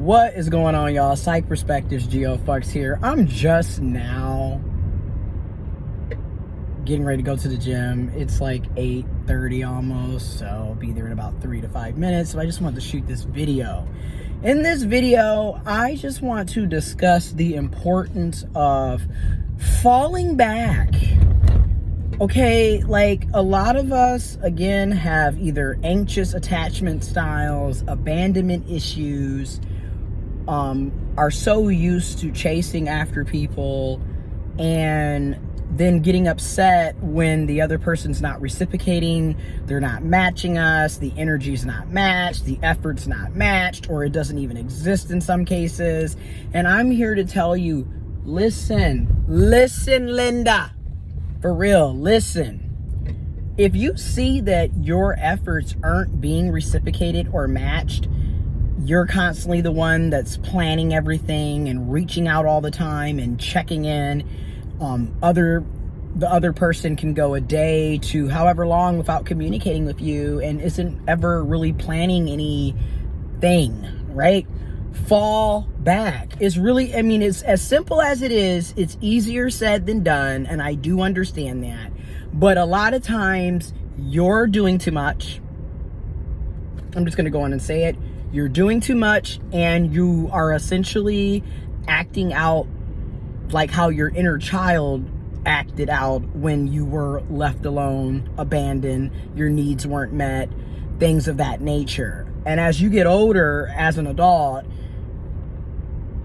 What is going on, y'all? Psych Perspectives, GeoFucks here. I'm just now getting ready to go to the gym. It's like 8:30 almost, so I'll be there in about 3 to 5 minutes. So I just wanted to shoot this video. In this video, I just want to discuss the importance of falling back. Okay, like a lot of us, again, have either anxious attachment styles, abandonment issues, are so used to chasing after people and then getting upset when the other person's not reciprocating, they're not matching us, the energy's not matched, the effort's not matched, or it doesn't even exist in some cases. And I'm here to tell you, listen, Linda. For real, listen. If you see that your efforts aren't being reciprocated or matched, you're constantly the one that's planning everything and reaching out all the time and checking in. The other person can go a day to however long without communicating with you and isn't ever really planning anything, right? Fall back. It's really, I mean, it's as simple as it is. It's easier said than done, and I do understand that. But a lot of times, you're doing too much. I'm just going to go on and say it. You're doing too much, and you are essentially acting out like how your inner child acted out when you were left alone, abandoned, your needs weren't met, things of that nature. And as you get older, as an adult,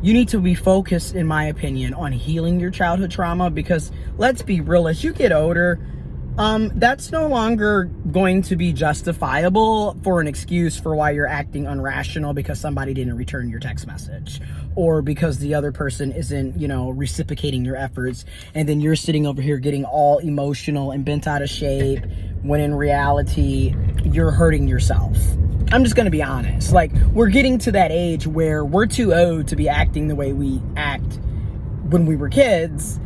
you need to be focused, in my opinion, on healing your childhood trauma, because let's be real, as you get older, that's no longer going to be justifiable for an excuse for why you're acting irrational because somebody didn't return your text message or because the other person isn't, reciprocating your efforts. And then you're sitting over here getting all emotional and bent out of shape when in reality, you're hurting yourself. I'm just going to be honest. Like, we're getting to that age where we're too old to be acting the way we act when we were kids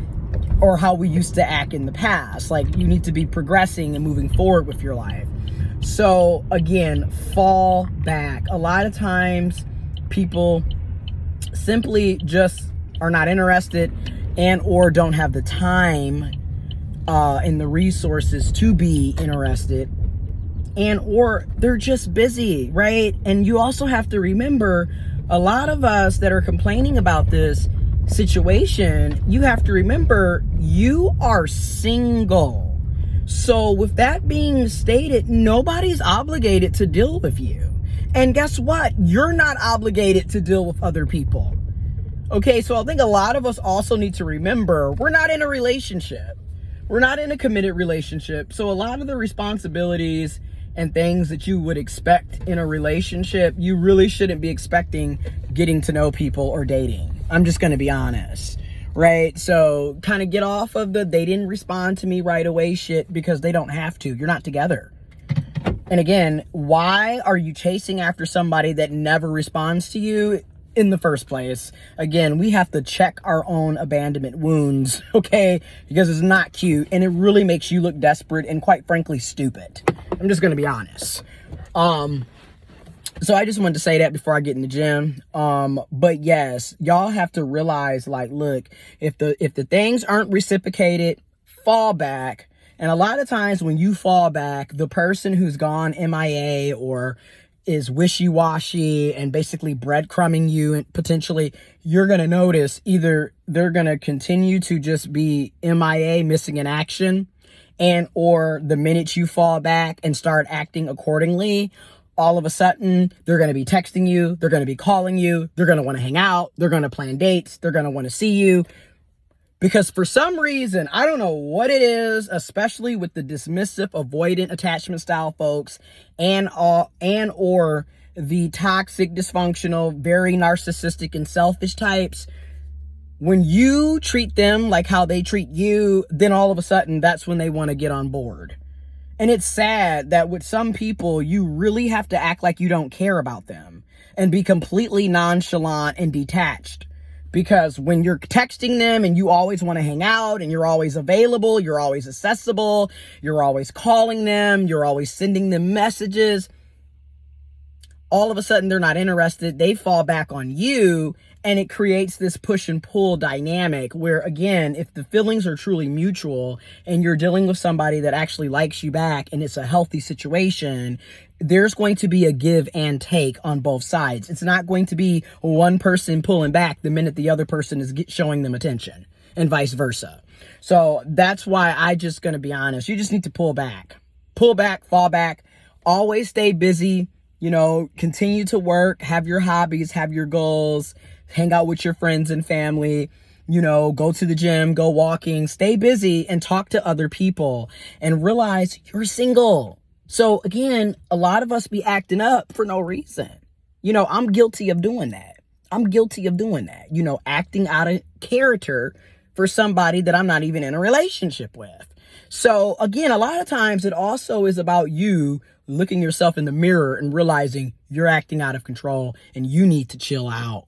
or how we used to act in the past. Like, you need to be progressing and moving forward with your life. So again, fall back. A lot of times people simply just are not interested and or don't have the time and the resources to be interested, and or they're just busy, right? And you also have to remember, a lot of us that are complaining about this situation, you have to remember you are single. So with that being stated, nobody's obligated to deal with you. And guess what? You're not obligated to deal with other people. Okay, so I think a lot of us also need to remember we're not in a relationship. We're not in a committed relationship. So a lot of the responsibilities and things that you would expect in a relationship, you really shouldn't be expecting getting to know people or dating. I'm just going to be honest, right? So kind of get off of the they didn't respond to me right away shit, because they don't have to. You're not together. And again, why are you chasing after somebody that never responds to you in the first place? Again, we have to check our own abandonment wounds, okay? Because it's not cute, and it really makes you look desperate and, quite frankly, stupid. I'm just going to be honest. So I just wanted to say that before I get in the gym. But yes, y'all have to realize, like, look, if the things aren't reciprocated, fall back. And a lot of times when you fall back, the person who's gone MIA or is wishy-washy and basically breadcrumbing you, and potentially you're going to notice either they're going to continue to just be MIA, missing in action, and or the minute you fall back and start acting accordingly, all of a sudden they're going to be texting you, they're going to be calling you, they're going to want to hang out, they're going to plan dates, they're going to want to see you. Because for some reason, I don't know what it is, especially with the dismissive, avoidant attachment style folks and or the toxic, dysfunctional, very narcissistic and selfish types. When you treat them like how they treat you, then all of a sudden that's when they want to get on board. And it's sad that with some people, you really have to act like you don't care about them and be completely nonchalant and detached. Because when you're texting them and you always want to hang out and you're always available, you're always accessible, you're always calling them, you're always sending them messages, all of a sudden they're not interested, they fall back on you, and it creates this push and pull dynamic where, again, if the feelings are truly mutual and you're dealing with somebody that actually likes you back and it's a healthy situation, there's going to be a give and take on both sides. It's not going to be one person pulling back the minute the other person is showing them attention, and vice versa. So that's why I just gonna be honest. You just need to pull back, fall back, always stay busy, continue to work, have your hobbies, have your goals, hang out with your friends and family, go to the gym, go walking, stay busy, and talk to other people, and realize you're single. So again, a lot of us be acting up for no reason. I'm guilty of doing that. Acting out of character for somebody that I'm not even in a relationship with. So again, a lot of times it also is about you looking yourself in the mirror and realizing you're acting out of control and you need to chill out.